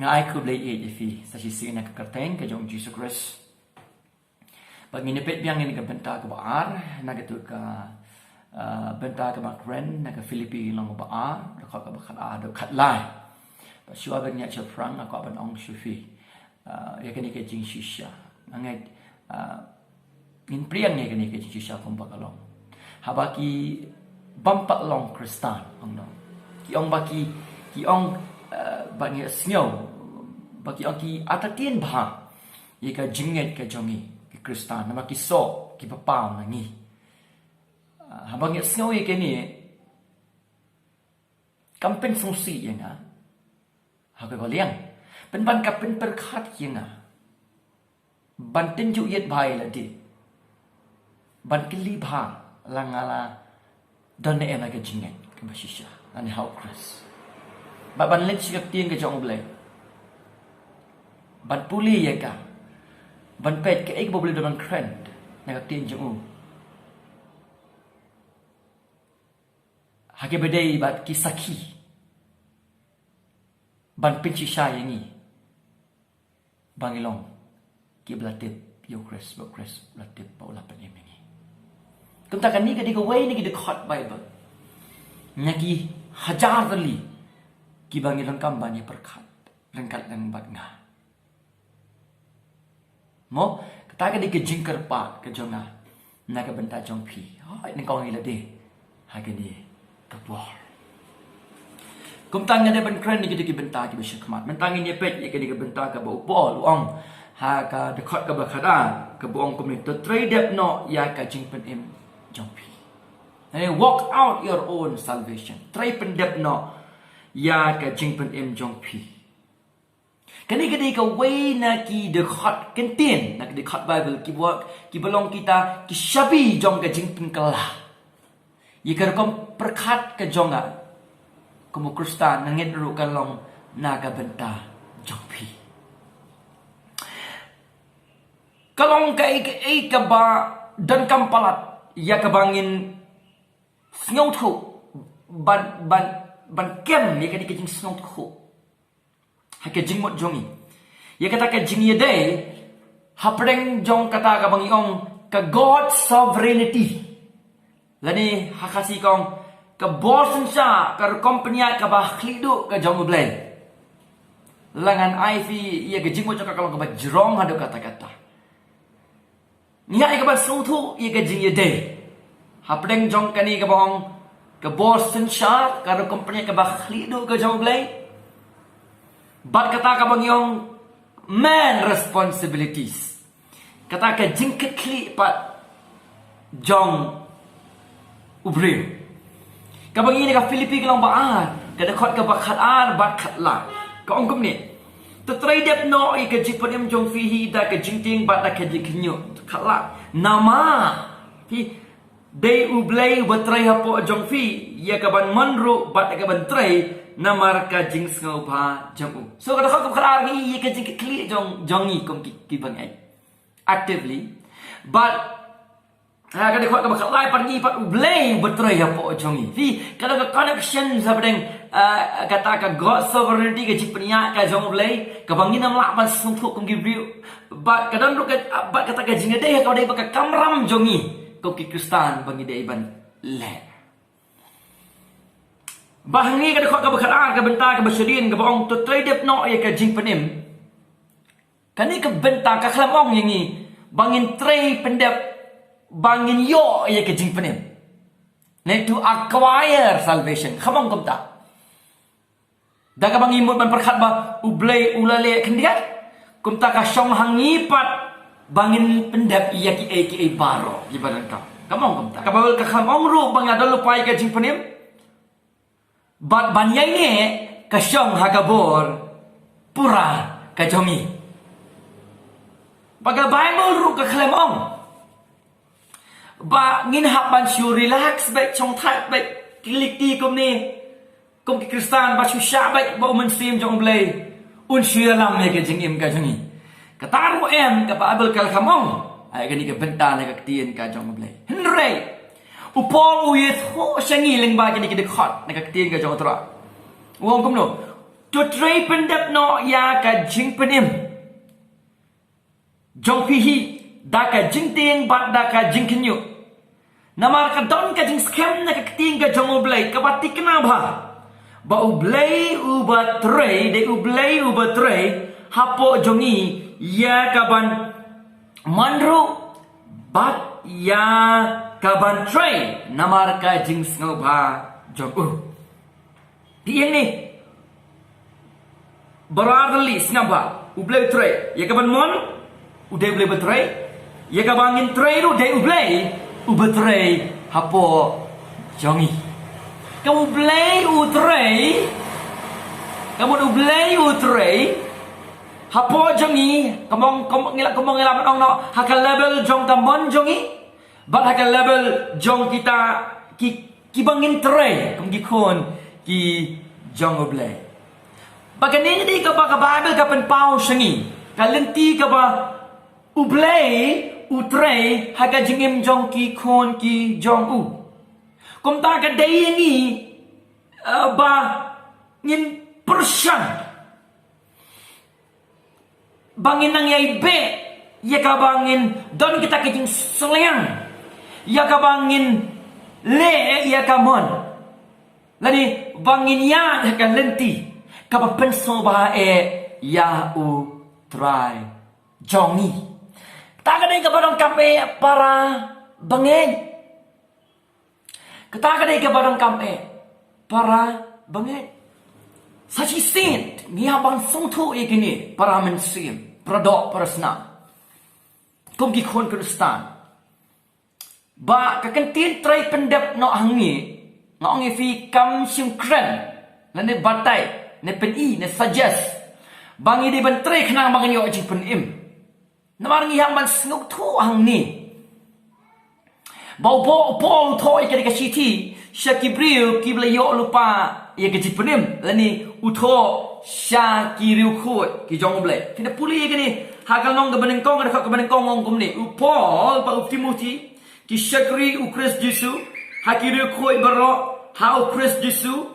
Ngai ku blai fi sa si sina ka karteng ka jong Jesus Christ. Bagi ni pet biang ni ka benta ka baar na ka tu ka benta ka makren na ka Philipi long baar ka ka bakat ada kat lai. Ba shua ban nya cha frang ka ban ong shufi. Ya ka ni ka jing shisha. Angai in priang ni ka ni ka jing shisha kom bakalong. Habaki bampak long kristan ong no. Ki ong baki ki ong bagi snow bagi aki atatien bah ye ka jinget ka jongi ki kristan nama ki so ki papau nangi habang snow ye ke ni kampen fungsi ye nga ha ka liang pen ban ka pen perkhat ye nga ban tin ju yet bai la di ban ki li bha langala don ne ena ka jinget ka bashisha ani how chris ban let sikap tiên ke jong blai ban puli ya ka ban pet ke ek boleh dengan kren na ka tiên jong hake bedai bat kisaki ban pinchi sha yang ni bangilong ki blatip yo kres blatip pa ula pa ni kumta kan ni ka di ka way ni ki the hot bible nyaki hajar tali ki bangi lengkam banyi perkat lengkat dan bat nga mo kata ka di ke jingker pa ke jonga na ka benta jong pi ai ni kau ni la de ha ke ni ka bor kum tang ne ban kren ni ki benta ki bisha khamat men tang ni pet ye ke di ke benta ka bo bol ong ha ka de khot ka ba khada ka bo ong komit to trade up no ya ka jing pen em jong pi walk out your own salvation try pen dep no ya ka jing pen em jong pi kani ka way na ki de khot ken tin na ki khot bible ki work ki belong kita ki shabi jong ka jing pen kala ye ka kom perkhat ka jonga komo kristan nangit ru ka long na ka benta jong pi kalong ka ei ka ba dan kampalat ya ka bangin ngau thu ban kem ni ka di jing snong khu ha ke jing mot jongi ye kata ka jing ye dei ha preng jong kata ka bang iong ka god sovereignty lani ha khasi kong ka bosen sha ka company ka ba khlidu ka jong blai langan iv ye ka jing mot ka kalong ka ba jrong ha do kata nya ka ba su thu ye ka jing ye dei ha preng jong kani ka bang ka Boston sha ka company ka bakhli do ka jong blai bat kata ka bang yong man responsibilities kata ka jingket kli pat jong ubre ka bang ini ka Philipi ka long baan ka de khot ka bakhat ar bat khat la ka ong kum ni to trade up no I ka jiponem jong fi hi da ka jingting bat da ka jiknyo khat la nama hi Day ublay batray hapo jong fi ya kaban manru bat kaban tray namar ka jings ngau pa jong so kada khok khara hi ka jing kli jongi kom ki bang ai actively but ha kada khok ka khalai par ni pat ublay batray hapo jongi fi kada ka connection sa badeng kata ka god sovereignty ka jipnya ka jong ublay ka bang ni nam la ban sung thuk kom gi view but kada ru ka bat kata ka jing dei ka dei ka kamram jongi ko ki kristan bangi de iban le bahangi ka khot ka bakara ka benta ka bashirin ka bong to trade up no ye ka jing penim kani ka benta ka khlamong yangi bangin trade pendep bangin yo ye ka jing penim ne to acquire salvation khamong komta daga bangi mut ban perkhat ba ublay ulale khendia komta ka shong hangi pat bangin pendap iya ki baro ibaran ka kamong kamta kabawal ka kamong ru bang ada lupai ka jing penim bat banyai ne ka syong hagabor pura ka jongi baga bible ru ka klemong ba ngin hap ban shu relax baik chong thak baik kilik ti kom ni kom ki kristan ba shu sha baik ba umen sim jong blai un shia lam ne ka jing im ka jongi kataru em ka Bible kal kamong ai kani ka benta na ka tien ka jong blai henry upol u ye tho shangi leng ba kani ka de khot na ka tien ka jong tra wong kom no to tray pendep no ya ka jing penim jong pihi da ka jing ting bat da ka jing kinyu namar ka don ka jing scam na ka ting ka jong ublay ka batik na ba ublay uba tray de ublay uba tray hapo jongi ya ka ban mandru bat ya ka ban tray namar ka jing sngoba jong pieng ni Berarti snamba ublay tray ya kaban mon uday ublay betray ya kabangin tray ru day ublay ubetray hapo jongi kamu ublay utray kamu ublay utray hapo jongi kamong ngila manong no hakal level jong tamon jongi bat hakal level jong kita ki bangin tray kum gikon ki jong ublay Pagkanin di ka ba ka Bible ka penpao syangi. Kalenti ka ba ublay, utray, haga jingim jong ki kon ki jong u. Kung ta ka dayangi ba ngin persyan. Bangin nang yay be, ya ka bangin don kita kijing selayang. Ya ka bangin le, ya ka mon. Lani bangin ya ka lenti. Kapa penso ba ya u try jongi. Katakan ay kabarang kami para bangin. Katakan ay kabarang kami para bangin. Sachi sin ngiyabang sungtu ikini para mensim produk para senang. Kum gikon Kristan. Ba kakentin try pendep no hangi ngong fi kam sim kren lane batai ne pen I ne suggest bangi di bentre kena bangi yo ji pen im namar ngi hang man snuk thu hang ni bau bo pol tho ikari ka city shakibril kibla yo lupa ye ka ji pen im lani utho shakiru khoi ki jong ble kina puli ke ni hakal nong ka beneng kong ka beneng kong ngom ni upol pa uptimuti ki shakri u Chris Jesu hakiru khoi baro ha u Chris Jesu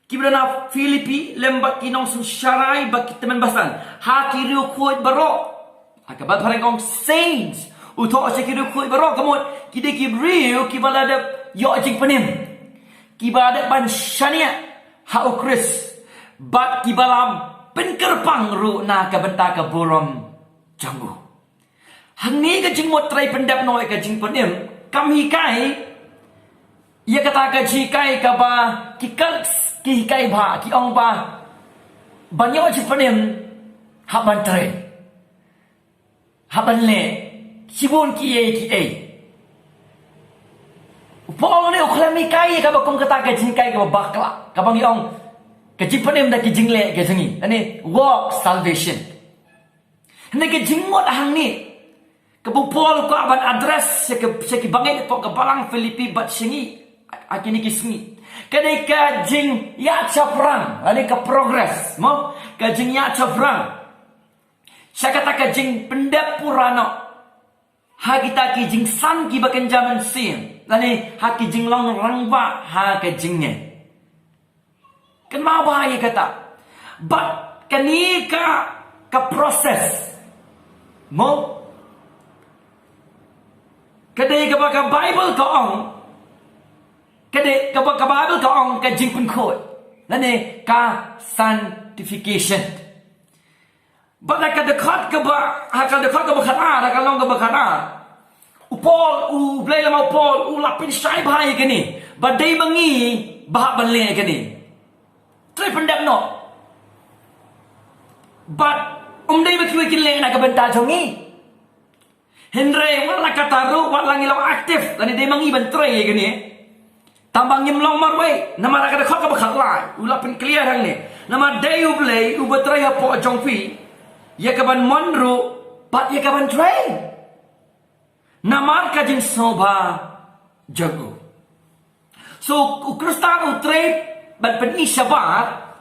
Kibrana Philipi lembat kinong susyarai bagi teman basan. Hakiru kuat baro. Akabat parang kong saints. Utok hakiru kuat baro. Kamut kita kibriu kibala ada yo jing penim. Kibala ada ban syania hau Chris. Bat kibala penkerpang ru na kabenta ka borom janggu. Hang ni ka jing mot try pendap noi ka jing penim. Kam hikai ia kata ka jikai ka ba kikal ki kai ba ki ong ba banyo chi panem haban tre haban le sibon ki e upol ne ukhlami kai ka ba kong kata ka jin kai ka bakla ka bang yong ka chi panem da ki jingle ka jangi ane walk salvation ne ka jingmot hang ni ka bu pol ko aban address se ki bangin ko ka balang Philipi bat singi akini kismi kadai ka jing ya chaprang ani ka progress mo ka jing ya chaprang saya kata ka jing pendap purano ha kita ki jing san ki bakan jaman sin ani ha ki jing long rangba ha ka jingnya kan mau bahaya kata but kani ka proses mo kadai ka baka Bible ka ong Kade kapag kababel ka ang kajing pengkot. Lani ka sanctification. Bada kadekat ka ba hakal dekat ka ba kana hakal long ka ba kana. Upol blay lam upol lapin syai bahaya kini. Badai bangi bahak banle kini. Try pendap no. But dai bakiwi kinle na ka benta jongi. Henry wala kataru wala ngilaw aktif lani dai mangi ban try kini. Tambang nyemlong marway nama ra kada khot ka bakhat lai ula pen clear hang ni nama day ublay ubetray ha po jongpi ya kaban monro pat ya kaban train nama ka jing soba jago so ukristan utray ban pen ishabat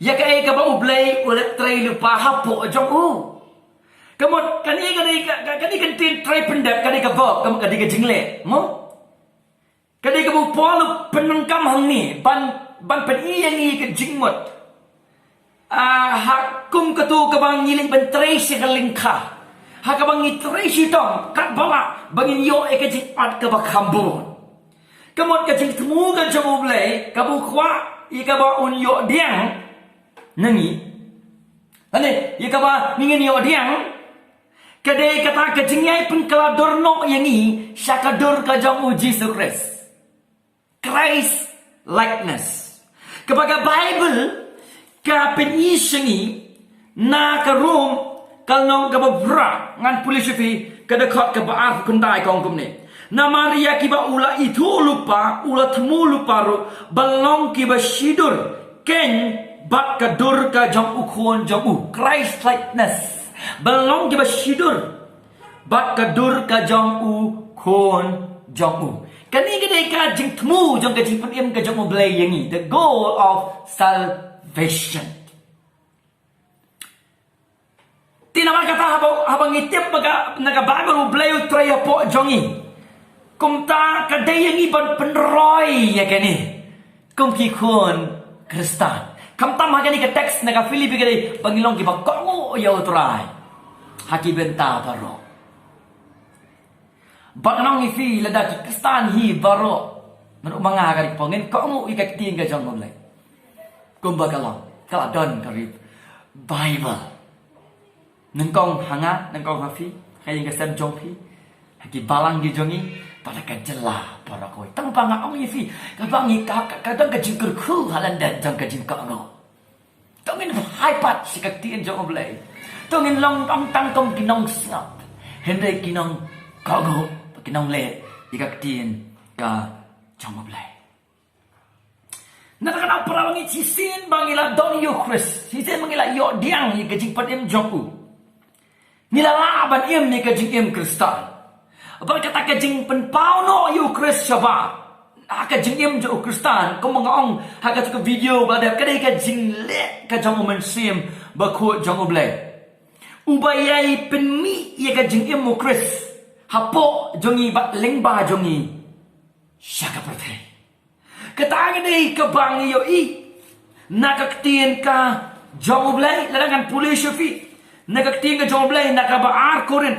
ya ka e ka ba ublay ulet tray lupa ha po jongu kamot kani kan tin tray pendap kani ka verb kani ka jingle mo Kadai kamu polu penengkam hang ni ban pen i yang i ke jingmot. Hakum ketu kabang ngiling bentrei si kalingka. Hakabang ngitrei si tong kat bala bangin yo ekajing at kabak hambun. Kamot kajing temu kan jamu blai kabu kwa ikaba un yo diang nangi. Ane ikaba ngin yo diang kadai kata kajingai pun kalador no yangi syakador kajang Jesus Christ. Christ likeness. Kepada Bible ka penisengi na ka room kalnong ka babra ngan pulisyfi kada khot ka baar kundai kong kumne na Maria kiba ula itu lupa ula temu lupa ro balong kiba shidur ken bat ka dur ka jong ukhon jong u Christ likeness balong kiba shidur bat ka dur ka jong u khon jong u kani kadai ka jing temu jong ka jing pem ka jong u blai yangi the goal of salvation. Tinaman kata habang itip nagabagal ublayo traya po jongi. Kumta kadayang iban penroy ya kani. Kum kikun Kristan. Kamta magani ka text naga Philipi kadai Pangilong kiba kongo yaw try. Haki bynta baro. Bagnong ifi lada Kristan hi baro. Manu mga kari pongin kongo ikakting ka jong mulai. Kumbagalong kaladon karib Bible nang kong hanga nang kong hafi kaya nga sam jong pi haki balang di jongi pada ka jela para koi tang panga ong ifi kabangi kadang ka jingkur khu halan dan jong ka jingka no tongin haipat sikak tien jong oblay tongin long tong tang kom kinong snap hendai kinong kago kinong le ikak tien ka jong oblay. Nakakana para wangi sisin bangila don yo Chris. Sisin bangila yo diang ni kajing patim jongku. Nila laban im ni kajing im Kristal. Abang kata kajing penpau no yo Chris syaba. Kajing im jo Kristal. Kau mengaong haka cukup video badap kadai kajing le kajang umensim bakut jong oblay. Ubayai penmi ya kajing im mo Chris. Hapo jongi bat lengba jongi. Syaka pertai. Kataangan ni kabang iyo nakaktiin ka jong oblay lalangan pulisyo fi nakaktiin ka jong oblay nakabaar ko rin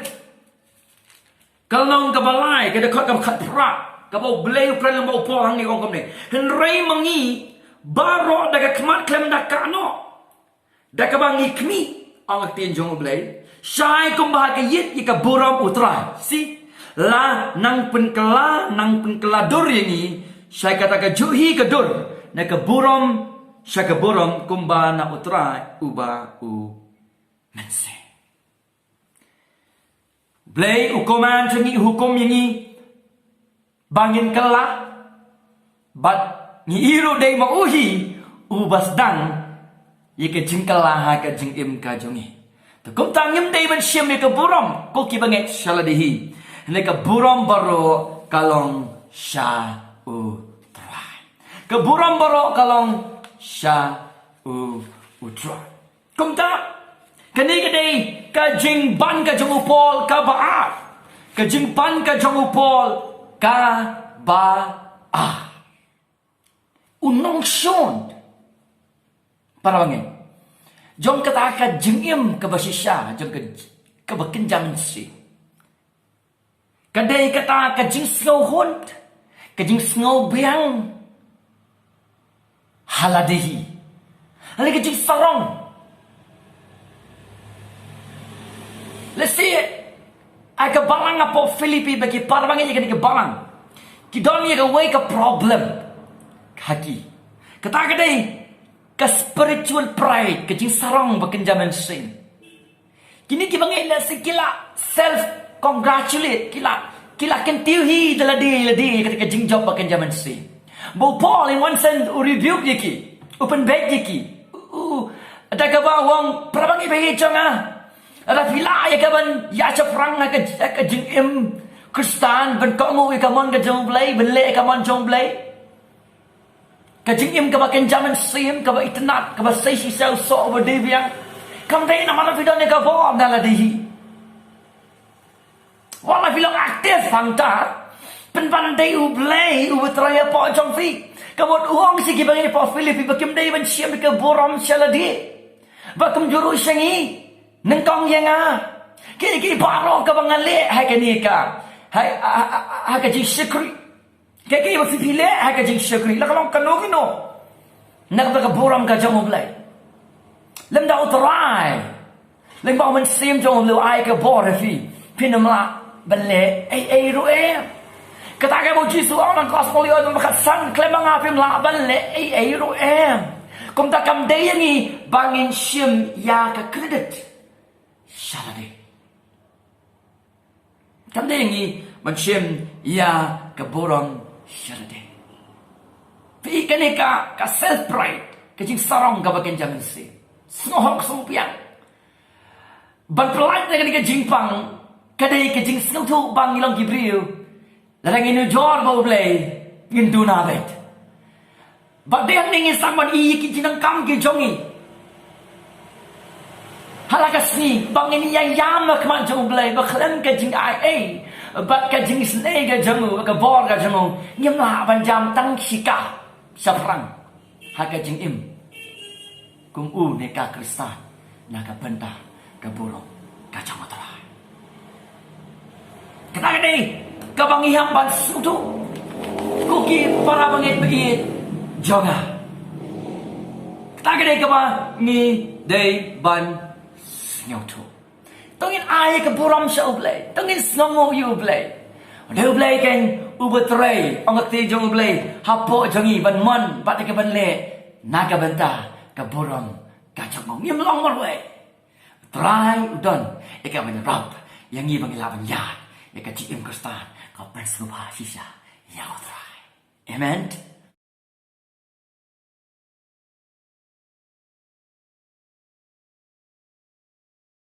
kalnong kabalay kada kot kabakat pra kabaw blay ukran lang maupo hangi kong kamni henray mangi baro daga kamat klem na kano daga bangi kmi ang aktiin jong oblay syay kumbahagayit ikaburam utray si la nang penkela dur yangi saya kata juhi kedur na keburom saya keburom kumba na utrai uba u mense blay ukuman cengi hukum yangi bangin kela bat ngi iru day mauhi ubas dang yike jingkala ha ka jingim ka jongi to kum tangim day ban syem ke burom ko ki banget shaladihi ne ka burom baro kalong sha utrai. Keburam baro kalong sya utrai. Kumta kani kadai kajing ban ka jong upol ka ba kajing ban ka jong upol ka ba unong shon para bangin jong kata ka jingim ka basisya jong ka bakinjam si kadai kata kajing snow hunt kajing snow biang haladehi hali kajing sarong. Let's see it. Ay kabalang nga po Philipi bagi parabangin ikan ikabalang kidon niya wake a problem haki kata kadai ka spiritual pride kajing sarong bakinjaman sin kini kibangay la sikila self congratulate kila kentiuhi ladi ketika jingjob bakan zaman si. Bo Paul in one sense rebuke yaki, open bed yaki. Ada kaba wang prabang ibahi jonga. Ada pila ya kaban ya chaprang ka jingim Kristan ben kamu ikamon ka jomblay ben le ikamon jomblay. Ka jingim ka bakan zaman sim ka ba itnat ka ba sai si sel so over deviang. Kam dai na mana vidon ka bo na ladihi. Wala bilang aktif hangta penpandai ublay ubetraya po jong fi kamot uang si gibang ni po Philipi bakim dai ban siam ke borom saladi Bakum juru syangi. Nengkong yang Kini baro ka bang le hai ka ni ka. Hai ka jing syukri. Kini ba Philipi hai ka jing syukri. La kalong kanu kino. Nak ba ka buram ka jong blai. Lem da utrai. Lem ba man sim jong lu ai ka bor fi. Pinamla bale ai ru Kata ka mo Jisu ang gospel yo ng makasan klemang apim la bale ai ru Kum ta kam de yangi bangin sim ya ka credit. Shalade. Kam de yangi man sim ya ka borong shalade. Pi kanika ka self pride ka jing sarong ka bakin jamin si. Snohok sumpiang. Ban pelait na kanika jingpang kadai ka jing snotu bang ilang gibriu. Larang inu jor ba ublay ngin dunabet. But they are ningin someone iki jinang kam ki jongi. Halakas ni bangin yang yamak man jong blay bakhlem ka jing ai but ka jing snay ka jongu ka bor ka jongu ngim la ban jam tang sika saprang haka jing im kum u ne ka kristan na ka bynta ka burong ka jamatra. Kata ni ka bangiham ban sutu kuki para bangit bait Jonga. Kata ka ba ni day ban snyoto. Tungin ay ka buram sa ublay. Tungin snongo yu ublay. Day ublay ken ubetray ang akti jong ublay. Hapo jongi ban man pati ka ban le naga banta ka buram ka jongong. Ngim long marway. Try udon ika ban rap yang ibang ilaban yan. Ika jiim kristan ka perslupa sisa yaw try. Amen.